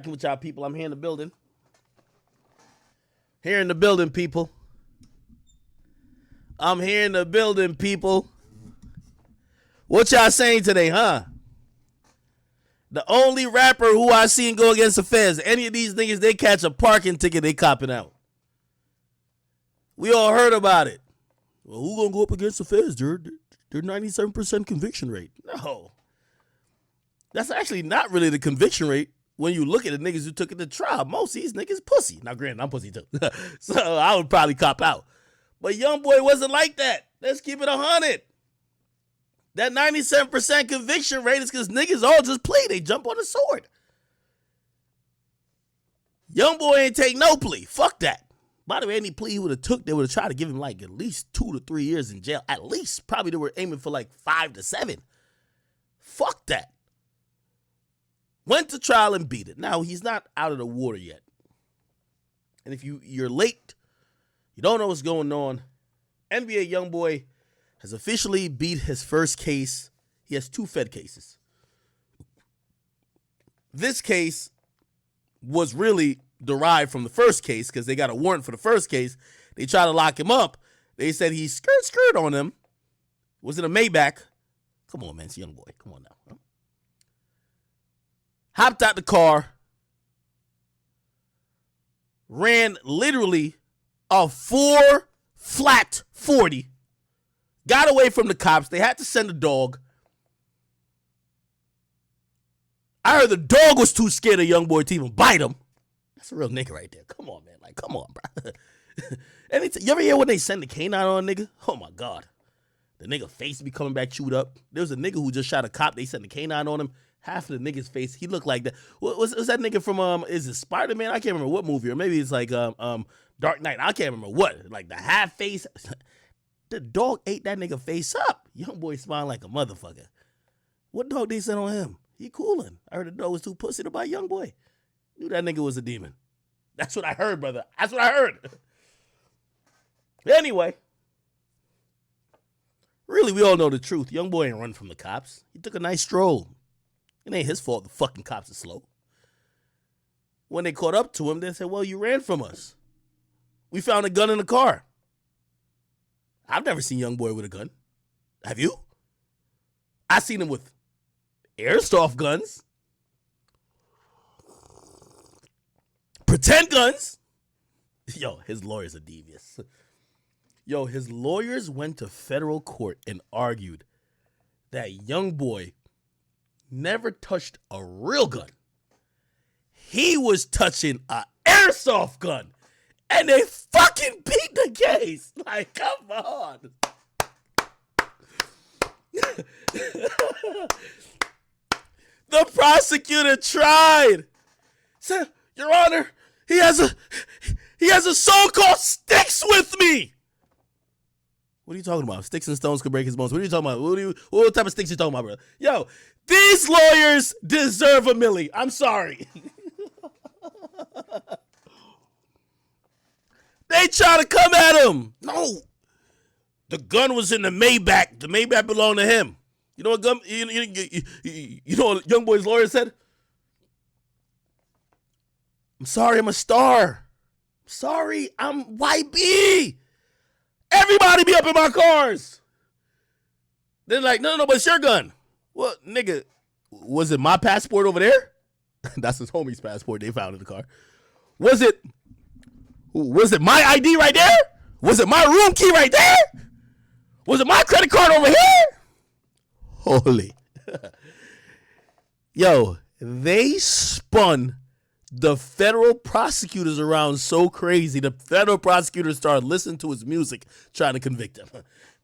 cracking with y'all people? I'm here in the building. Here in the building, people. I'm here in the building, people. What y'all saying today, huh? The only rapper who I seen go against the feds. Any of these niggas, they catch a parking ticket, they copping out. We all heard about it. Well, who gonna go up against the feds? They're 97% conviction rate. No. That's actually not really the conviction rate when you look at the niggas who took it to trial. Most of these niggas pussy. Now, granted, I'm pussy too. So I would probably cop out. But Youngboy wasn't like that. Let's keep it 100. That 97% conviction rate is because niggas all just play. They jump on the sword. Youngboy ain't take no plea. Fuck that. By the way, any plea he would have took, they would have tried to give him like at least 2 to 3 years in jail. At least. Probably they were aiming for like 5 to 7. Fuck that. Went to trial and beat it. Now, he's not out of the water yet. And if you're late, you don't know what's going on, NBA Youngboy has officially beat his first case. He has 2 Fed cases. This case was really derived from the first case because they got a warrant for the first case. They tried to lock him up. They said he skirt on them. Was it a Maybach? Come on, man. It's Youngboy. Come on now. Huh? Hopped out the car. Ran literally a 4 flat 40. Got away from the cops. They had to send a dog. I heard the dog was too scared of Youngboy to even bite him. That's a real nigga right there. Come on, man. Like, come on, bro. You ever hear when they send the canine on a nigga? Oh, my God. The nigga face be coming back chewed up. There was a nigga who just shot a cop. They sent the canine on him. Half of the nigga's face, he looked like that. Was that nigga from, is it Spider-Man? I can't remember what movie. Or maybe it's like Dark Knight. I can't remember what. Like the half face. The dog ate that nigga face up. Youngboy smiling like a motherfucker. What dog they sent on him? He coolin'. I heard the dog was too pussy to bite Youngboy. Knew that nigga was a demon. That's what I heard, brother. That's what I heard. Anyway. Really, we all know the truth. Youngboy ain't run from the cops. He took a nice stroll. It ain't his fault the fucking cops are slow. When they caught up to him, they said, well, you ran from us. We found a gun in the car. I've never seen Youngboy with a gun. Have you? I seen him with airsoft guns. Pretend guns. Yo, his lawyers are devious. Yo, his lawyers went to federal court and argued that Youngboy never touched a real gun. He was touching an airsoft gun. And they fucking beat the case. Like, come on. The prosecutor tried. Said, Your Honor, he has a so-called sticks with me. What are you talking about? Sticks and stones could break his bones. What are you talking about? What type of sticks you talking about, bro? Yo, these lawyers deserve a milli. I'm sorry. They try to come at him. No. The gun was in the Maybach. The Maybach belonged to him. You know what gun? You know what Youngboy's lawyer said? I'm sorry, I'm a star. I'm sorry, I'm YB. Everybody be up in my cars. They're like, no, but it's your gun. Well, nigga, was it my passport over there? That's his homie's passport they found in the car. Was it my ID right there? Was it my room key right there? Was it my credit card over here? Holy. Yo, they spun the federal prosecutors around so crazy. The federal prosecutors started listening to his music, trying to convict him.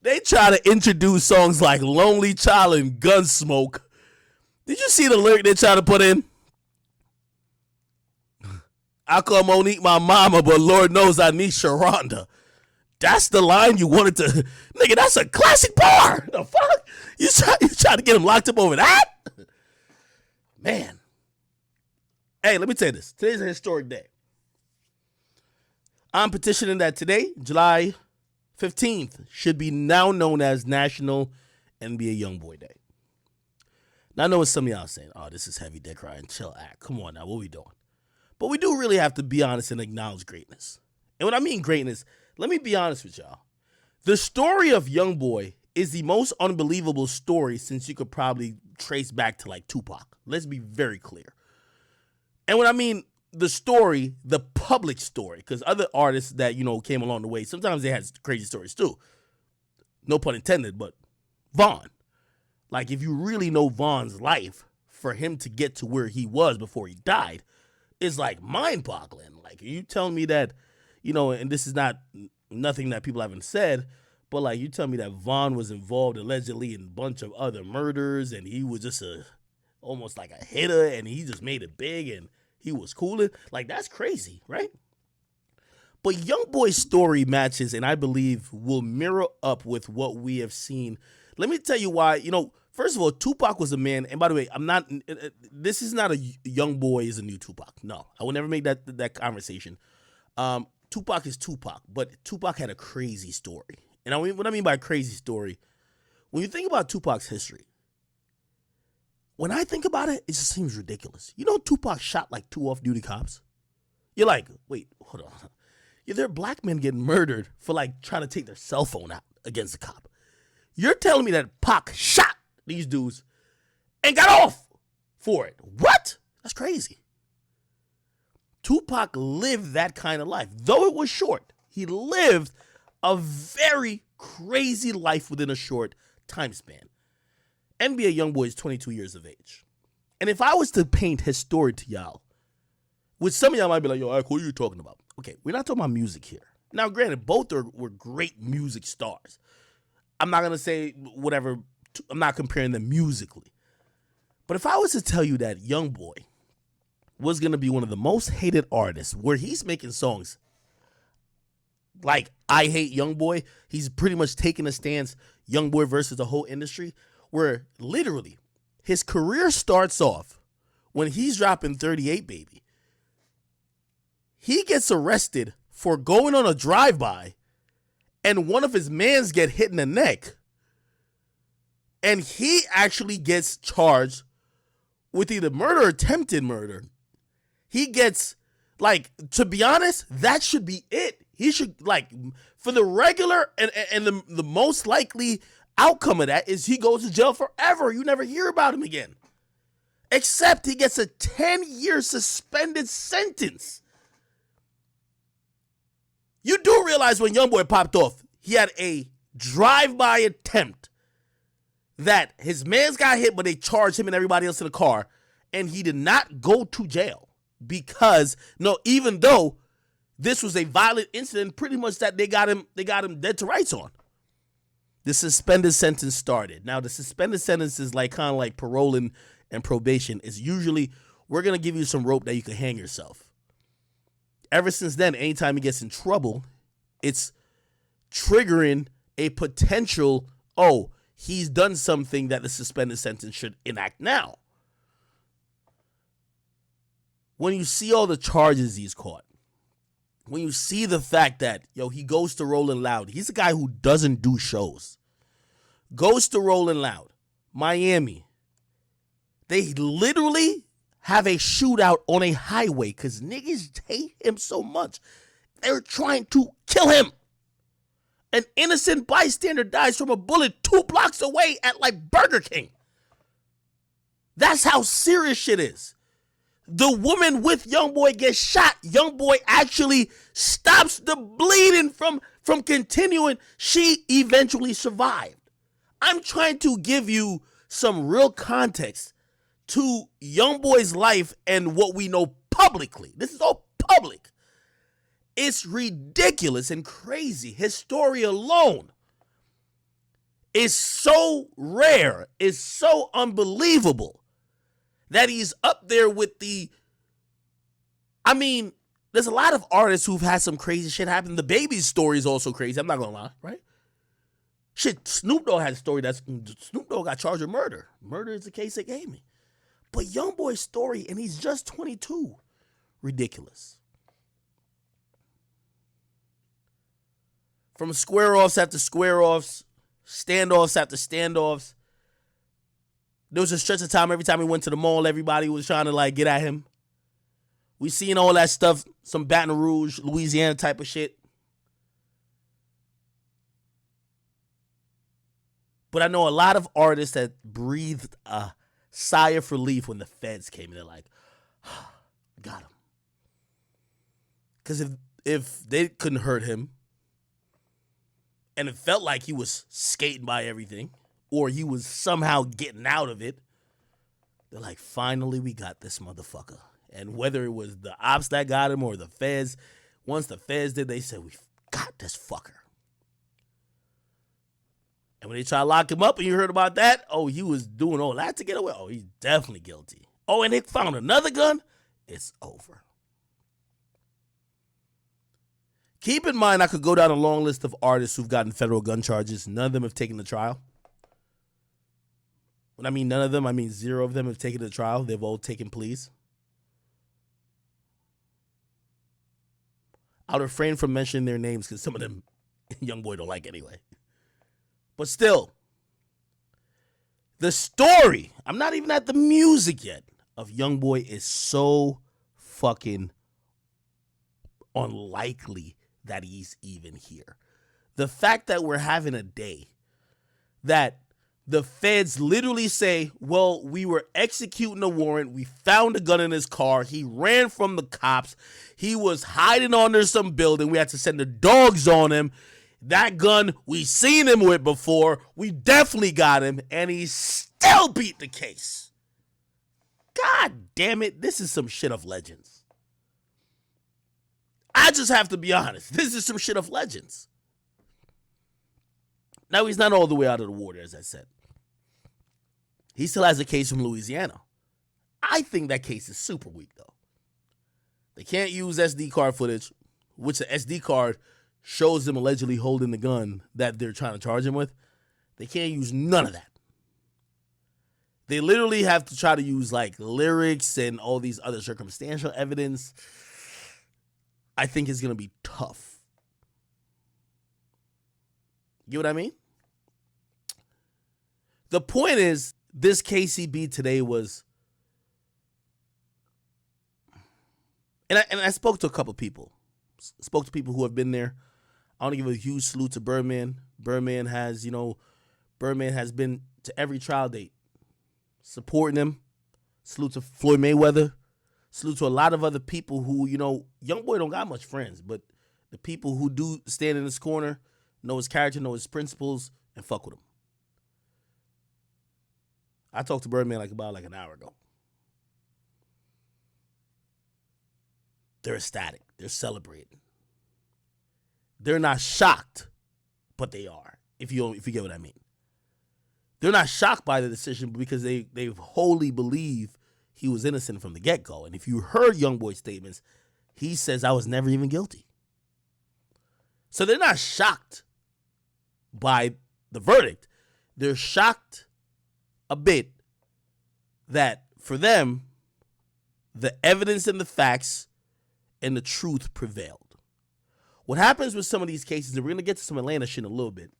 They try to introduce songs like Lonely Child and Gunsmoke. Did you see the lyric they try to put in? I call Monique my mama, but Lord knows I need Sharonda. That's the line you wanted to... Nigga, that's a classic bar. The fuck? You try to get him locked up over that? Man. Hey, let me tell you this. Today's a historic day. I'm petitioning that today, July 15th, should be now known as National NBA Youngboy Day. Now, I know what some of y'all are saying. Oh, this is heavy dick riding. Chill, act. Come on now. What we doing? But we do really have to be honest and acknowledge greatness. And when I mean greatness, let me be honest with y'all. The story of Youngboy is the most unbelievable story since you could probably trace back to like Tupac. Let's be very clear. And when I mean the story, the public story, because other artists that, came along the way, sometimes they had crazy stories too. No pun intended, but Vaughn. Like, if you really know Vaughn's life, for him to get to where he was before he died is like mind-boggling. Like, are you telling me that, and this is not nothing that people haven't said, but like, you tell me that Vaughn was involved allegedly in a bunch of other murders and he was just almost like a hitter and he just made it big and he was cooling. Like, that's crazy, right? But Youngboy's story matches, and I believe will mirror up with what we have seen. Let me tell you why. First of all, Tupac was a man, and by the way, this is not a Youngboy is a new Tupac. No, I will never make that conversation. Tupac is Tupac, but Tupac had a crazy story. And what I mean by crazy story, when you think about Tupac's history, when I think about it, it just seems ridiculous. Tupac shot like 2 off-duty cops? You're like, wait, hold on. There are black men getting murdered for like trying to take their cell phone out against a cop. You're telling me that Pac shot these dudes and got off for it? What? That's crazy. Tupac lived that kind of life. Though it was short, he lived a very crazy life within a short time span. NBA Youngboy is 22 years of age. And if I was to paint his story to y'all, which some of y'all might be like, yo, Ike, what are you talking about? Okay, we're not talking about music here. Now, granted, both were great music stars. I'm not going to say whatever. I'm not comparing them musically. But if I was to tell you that Youngboy was going to be one of the most hated artists, where he's making songs like I Hate Youngboy, he's pretty much taking a stance, Youngboy versus the whole industry, where literally his career starts off when he's dropping 38 Baby. He gets arrested for going on a drive-by and one of his mans get hit in the neck. And he actually gets charged with either murder or attempted murder. He gets, to be honest, that should be it. He should, for the regular and the most likely outcome of that is he goes to jail forever. You never hear about him again. Except he gets a 10-year suspended sentence. You do realize when Youngboy popped off, he had a drive-by attempt that his mans got hit, but they charged him and everybody else in the car, and he did not go to jail because, even though this was a violent incident, pretty much that they got him dead to rights on. The suspended sentence started. Now, the suspended sentence is kind of like parole and probation. It's usually, we're going to give you some rope that you can hang yourself. Ever since then, anytime he gets in trouble, it's triggering a potential, he's done something that the suspended sentence should enact now. When you see all the charges he's caught, when you see the fact that, he goes to Rolling Loud, he's a guy who doesn't do shows, goes to Rolling Loud, Miami, they literally have a shootout on a highway because niggas hate him so much. They're trying to kill him. An innocent bystander dies from a bullet 2 blocks away at Burger King. That's how serious shit is. The woman with Youngboy gets shot. Youngboy actually stops the bleeding from continuing. She eventually survived. I'm trying to give you some real context to Youngboy's life and what we know publicly. This is all public. It's ridiculous and crazy. His story alone is so rare, is so unbelievable that he's up there with there's a lot of artists who've had some crazy shit happen. The Baby's story is also crazy. I'm not going to lie, right? Shit, Snoop Dogg had a story Snoop Dogg got charged with murder. Murder is the case they gave me. But Youngboy's story, and he's just 22, ridiculous. From square-offs after square-offs, standoffs after standoffs. There was a stretch of time, every time he went to the mall, everybody was trying to get at him. We seen all that stuff, some Baton Rouge, Louisiana type of shit. But I know a lot of artists that breathed a sigh of relief when the feds came in. They're like, got him. Because if they couldn't hurt him, and it felt like he was skating by everything, or he was somehow getting out of it, they're like, finally we got this motherfucker. And whether it was the ops that got him or the feds, once the feds did, they said, we got this fucker. And when they tried to lock him up and you heard about that, oh, he was doing all that to get away. Oh, he's definitely guilty. Oh, and they found another gun? It's over. Keep in mind, I could go down a long list of artists who've gotten federal gun charges. None of them have taken the trial. When I mean none of them, I mean 0 of them have taken the trial. They've all taken pleas. I'll refrain from mentioning their names because some of them Youngboy don't like anyway. But still, the story, I'm not even at the music yet, of Youngboy is so fucking unlikely that he's even here. The fact that we're having a day that the feds literally say, well, we were executing a warrant. We found a gun in his car. He ran from the cops. He was hiding under some building. We had to send the dogs on him. That gun, we seen him with before. We definitely got him. And he still beat the case. God damn it. This is some shit of legends. I just have to be honest. This is some shit of legends. Now, he's not all the way out of the water, as I said. He still has a case from Louisiana. I think that case is super weak, though. They can't use SD card footage, which the SD card shows them allegedly holding the gun that they're trying to charge him with. They can't use none of that. They literally have to try to use, like, lyrics and all these other circumstantial evidence. I think it's going to be tough. You know what I mean? The point is, this KCB today was, and I spoke to a couple people. Spoke to people who have been there. I want to give a huge salute to Birdman. Birdman has been to every trial date, supporting him. Salute to Floyd Mayweather. Salute to a lot of other people who, Youngboy don't got much friends, but the people who do stand in his corner, know his character, know his principles, and fuck with him. I talked to Birdman about an hour ago. They're ecstatic. They're celebrating. They're not shocked, but they are, if you get what I mean. They're not shocked by the decision because they wholly believe he was innocent from the get-go. And if you heard Youngboy's statements, he says, I was never even guilty. So they're not shocked by the verdict. They're shocked a bit that for them, the evidence and the facts and the truth prevailed. What happens with some of these cases, and we're going to get to some Atlanta shit in a little bit,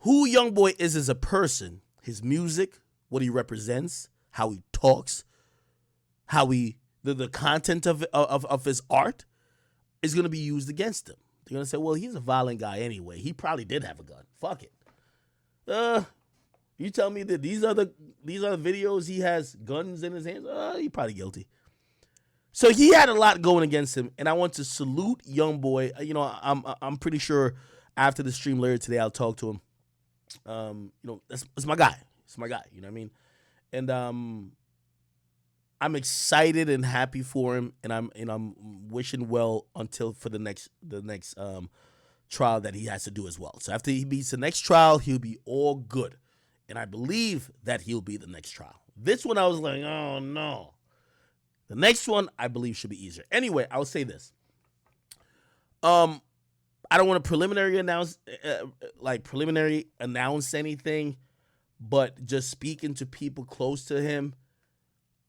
who Youngboy is as a person, his music, what he represents, how he talks, how the content of his art is going to be used against him. They're going to say, well, he's a violent guy anyway. He probably did have a gun. Fuck it. You tell me that these are the videos he has guns in his hands? He's probably guilty. So he had a lot going against him, and I want to salute Youngboy. I'm pretty sure after the stream later today, I'll talk to him. That's my guy. It's my guy. You know what I mean? And I'm excited and happy for him, and I'm wishing well for the next trial that he has to do as well. So after he beats the next trial, he'll be all good, and I believe that he'll be the next trial. This one I was like, oh no. The next one I believe should be easier. Anyway, I'll say this. I don't want to preliminary announce anything, but just speaking to people close to him,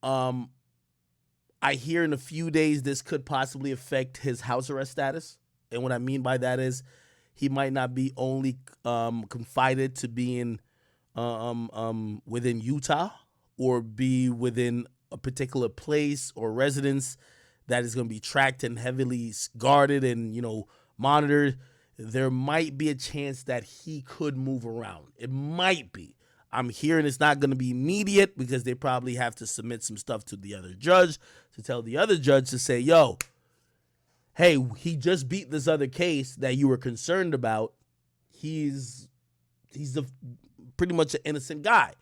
I hear in a few days this could possibly affect his house arrest status. And what I mean by that is he might not be only confided to being within Utah or be within a particular place or residence that is going to be tracked and heavily guarded and, monitored, there might be a chance that he could move around. It might be. I'm hearing it's not going to be immediate because they probably have to submit some stuff to the other judge to tell the other judge to say, yo, hey, he just beat this other case that you were concerned about. He's pretty much an innocent guy.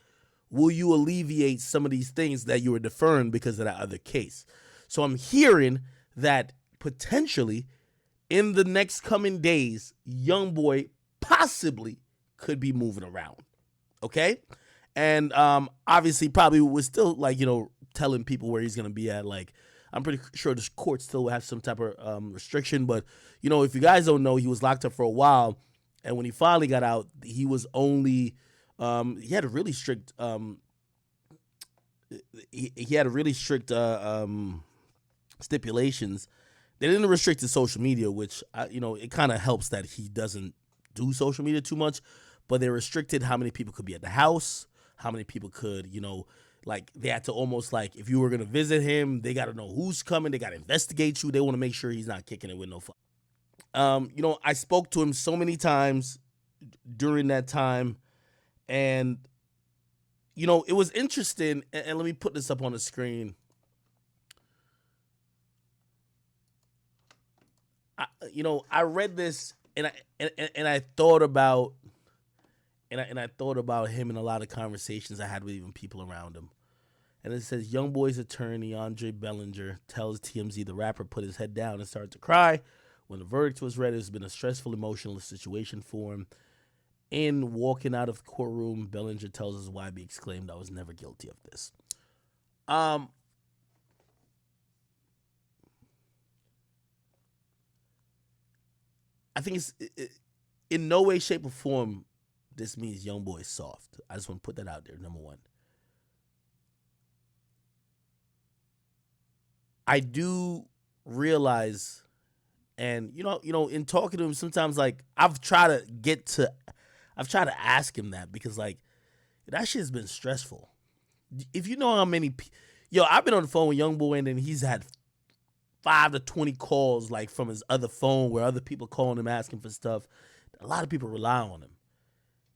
Will you alleviate some of these things that you were deferring because of that other case? So I'm hearing that potentially in the next coming days, Youngboy possibly could be moving around. Okay? And obviously probably was still telling people where he's going to be at. Like, I'm pretty sure the court still will have some type of restriction. But, if you guys don't know, he was locked up for a while. And when he finally got out, he was only... he had a really strict stipulations. They didn't restrict his social media, which it kind of helps that he doesn't do social media too much, but they restricted how many people could be at the house, how many people could, they had to almost if you were going to visit him, they got to know who's coming, they got to investigate you, they want to make sure he's not kicking it with no fun. I spoke to him so many times during that time. And, it was interesting, and let me put this up on the screen. I read this, and I thought about, and I thought about him in a lot of conversations I had with even people around him. And it says, Youngboy's attorney, Andre Bellinger, tells TMZ the rapper put his head down and started to cry. When the verdict was read, it's been a stressful, emotional situation for him. In walking out of the courtroom, Bellinger tells his wife, he exclaimed, I was never guilty of this. I think it's in no way, shape, or form this means Youngboy is soft. I just want to put that out there, number one. I do realize, and in talking to him, sometimes I've tried to ask him that because that shit's been stressful. If you know how many, I've been on the phone with Youngboy and then he's had 5 to 20 calls from his other phone where other people calling him asking for stuff. A lot of people rely on him.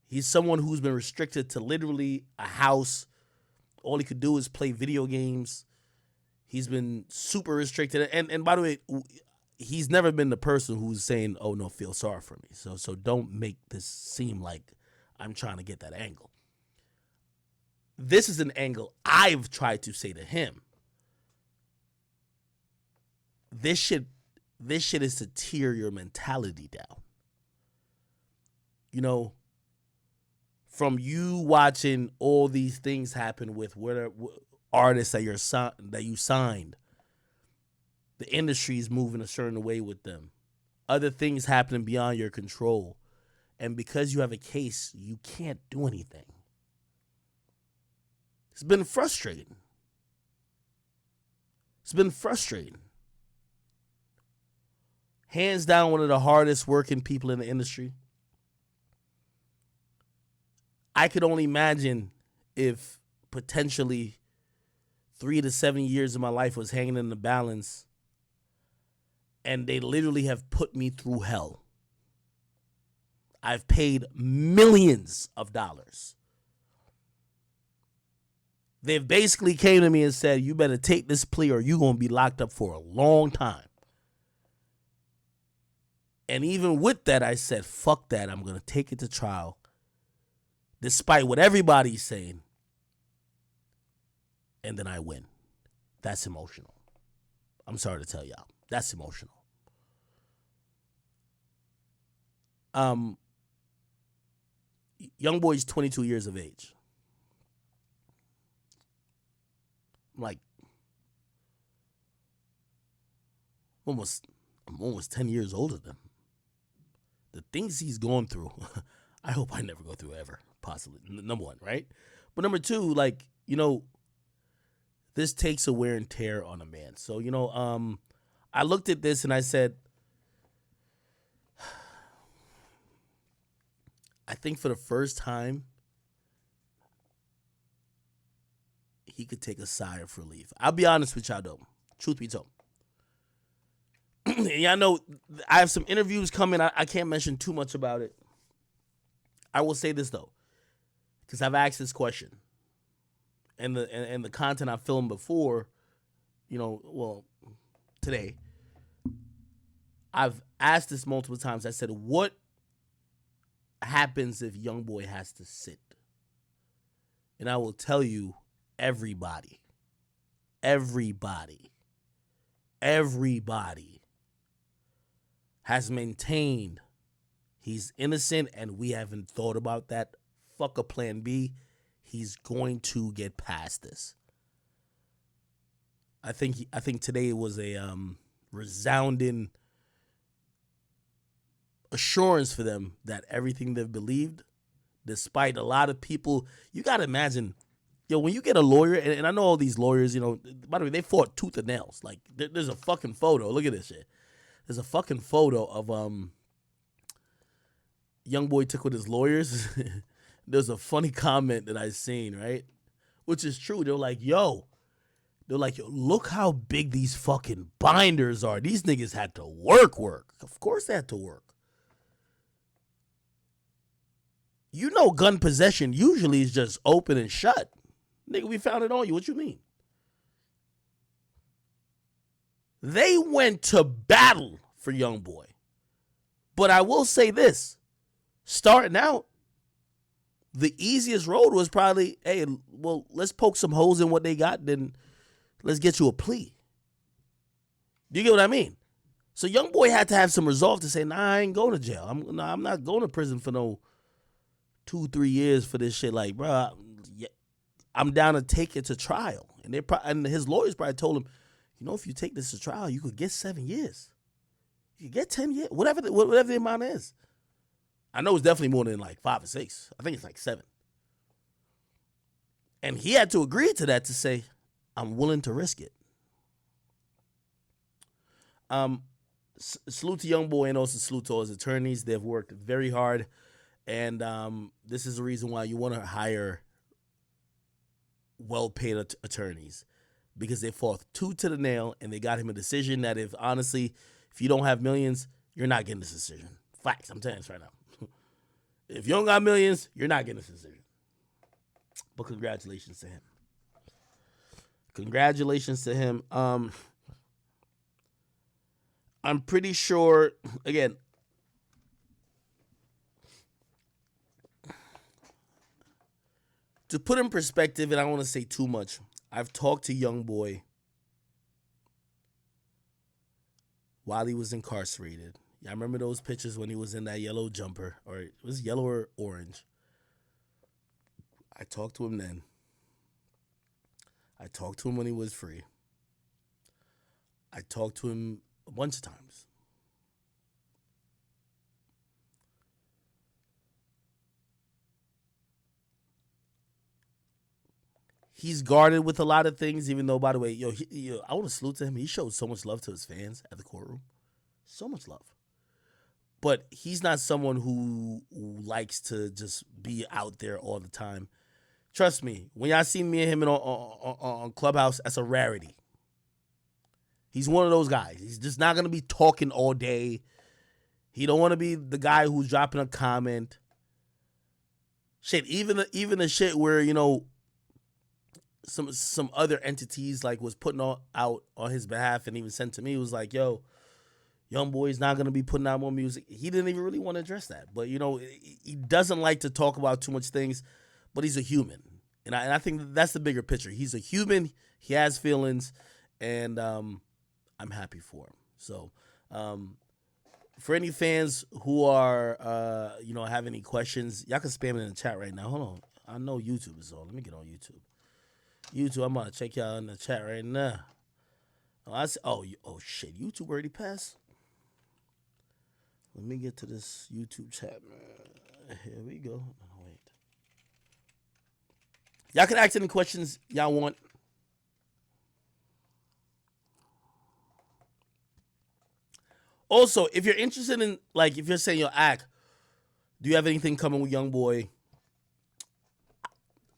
He's someone who's been restricted to literally a house. All he could do is play video games. He's been super restricted. And by the way, he's never been the person who's saying, oh, no, feel sorry for me. So don't make this seem like I'm trying to get that angle. This is an angle I've tried to say to him. This shit is to tear your mentality down. From you watching all these things happen with whatever artists that you signed, the industry is moving a certain way with them. Other things happening beyond your control. And because you have a case, you can't do anything. It's been frustrating. Hands down, one of the hardest working people in the industry. I could only imagine if potentially 3 to 7 years of my life was hanging in the balance and they literally have put me through hell. I've paid millions of dollars. They've basically came to me and said, you better take this plea or you're going to be locked up for a long time. And even with that, I said, fuck that. I'm going to take it to trial. Despite what everybody's saying. And then I win. That's emotional. I'm sorry to tell y'all. That's emotional. Youngboy's 22 years of age. I'm almost 10 years older than him. The things he's going through, I hope I never go through ever, possibly. Number one, right? But number two, this takes a wear and tear on a man. So, I looked at this and I said, I think for the first time, he could take a sigh of relief. I'll be honest with y'all though. Truth be told. Y'all know I have some interviews coming. I can't mention too much about it. I will say this though, because I've asked this question, and the content I filmed before, today, I've asked this multiple times. I said, what happens if Youngboy has to sit? And I will tell you, everybody has maintained he's innocent, and we haven't thought about that. Fuck a plan B. He's going to get past this. I think today was a resounding assurance for them that everything they've believed, despite a lot of people, you got to imagine, when you get a lawyer, and I know all these lawyers, by the way, they fought tooth and nails. Like, there's a fucking photo. Look at this shit. There's a fucking photo of Youngboy took with his lawyers. There's a funny comment that I seen, right? Which is true. They're like, yo, look how big these fucking binders are. These niggas had to work. Of course they had to work. Gun possession usually is just open and shut. Nigga, we found it on you. What you mean? They went to battle for Youngboy. But I will say this. Starting out, the easiest road was probably, hey, well, let's poke some holes in what they got, then let's get you a plea. Do you get what I mean? So Youngboy had to have some resolve to say, nah, I ain't going to jail. I'm not going to prison for no 2-3 years for this shit. Like, bro, I'm down to take it to trial. And his lawyers probably told him, if you take this to trial, you could get 7 years. You could get 10 years, whatever the amount is. I know it's definitely more than like 5 or 6. I think it's like 7. And he had to agree to that to say, I'm willing to risk it. Salute to Youngboy and also salute to all his attorneys. They've worked very hard. And this is the reason why you want to hire well-paid attorneys, because they fought tooth to the nail and they got him a decision that if you don't have millions, you're not getting this decision. Facts, I'm telling you this right now. If you don't got millions, you're not getting this decision. But congratulations to him. I'm pretty sure, again, to put in perspective, and I don't want to say too much, I've talked to Youngboy while he was incarcerated. Yeah, I remember those pictures when he was in that yellow jumper, or it was yellow or orange. I talked to him then. I talked to him when he was free. I talked to him a bunch of times. He's guarded with a lot of things, even though, by the way, I want to salute to him. He showed so much love to his fans at the courtroom. So much love. But he's not someone who likes to just be out there all the time. Trust me, when y'all see me and him on Clubhouse, that's a rarity. He's one of those guys. He's just not going to be talking all day. He don't want to be the guy who's dropping a comment. Shit, even the shit where, some other entities like was putting out on his behalf and even sent to me, was like, yo, Youngboy's not going to be putting out more music. He didn't even really want to address that. But, he doesn't like to talk about too much things, but he's a human. And I think that's the bigger picture. He's a human. He has feelings, and I'm happy for him. So for any fans who are, have any questions, y'all can spam it in the chat right now. Hold on. I know YouTube is on. Let me get on YouTube. I'm going to check y'all in the chat right now. Oh, shit. YouTube already passed? Let me get to this YouTube chat, man. Here we go. Oh, wait. Y'all can ask any questions y'all want. Also, if you're interested in, if you're saying, do you have anything coming with Youngboy?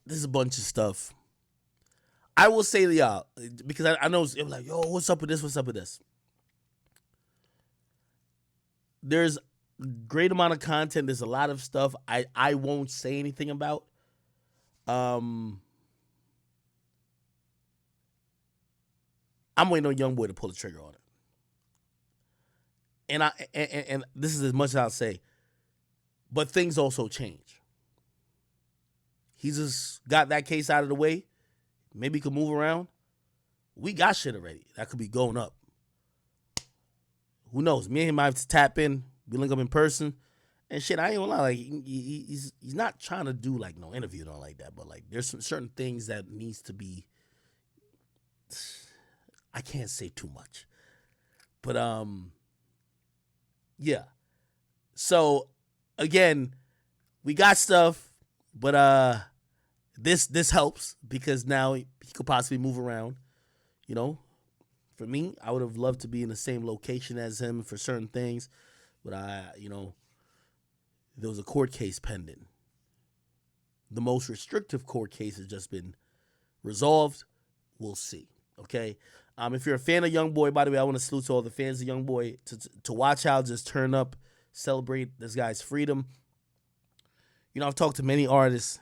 This is a bunch of stuff. I will say to y'all, because I know it was like, yo, what's up with this? What's up with this? There's a great amount of content. There's a lot of stuff I won't say anything about. I'm waiting on Youngboy to pull the trigger on it. And this is as much as I'll say. But things also change. He just got that case out of the way. Maybe he could move around. We got shit already. That could be going up. Who knows? Me and him might have to tap in. We link up in person. And shit, I ain't gonna lie. Like, he's not trying to do like no interview or like that. But like, there's some certain things that needs to be. I can't say too much. But yeah. So again, we got stuff, but this helps because now he could possibly move around. You know, for me, I would have loved to be in the same location as him for certain things, but there was a court case pending. The most restrictive court case has just been resolved. We'll see. Okay. If you're a fan of Youngboy, by the way, I want to salute to all the fans of Youngboy to watch out, just turn up, celebrate this guy's freedom. You know, I've talked to many artists,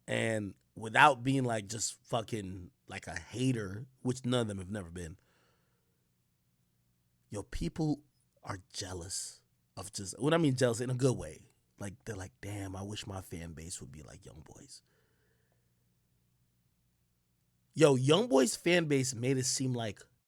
and without being like just fucking like a hater, which none of them have never been, yo, people are jealous of just, what I mean jealous in a good way. Like, they're like, damn, I wish my fan base would be like Youngboy's. Yo, Youngboy's fan base made it seem like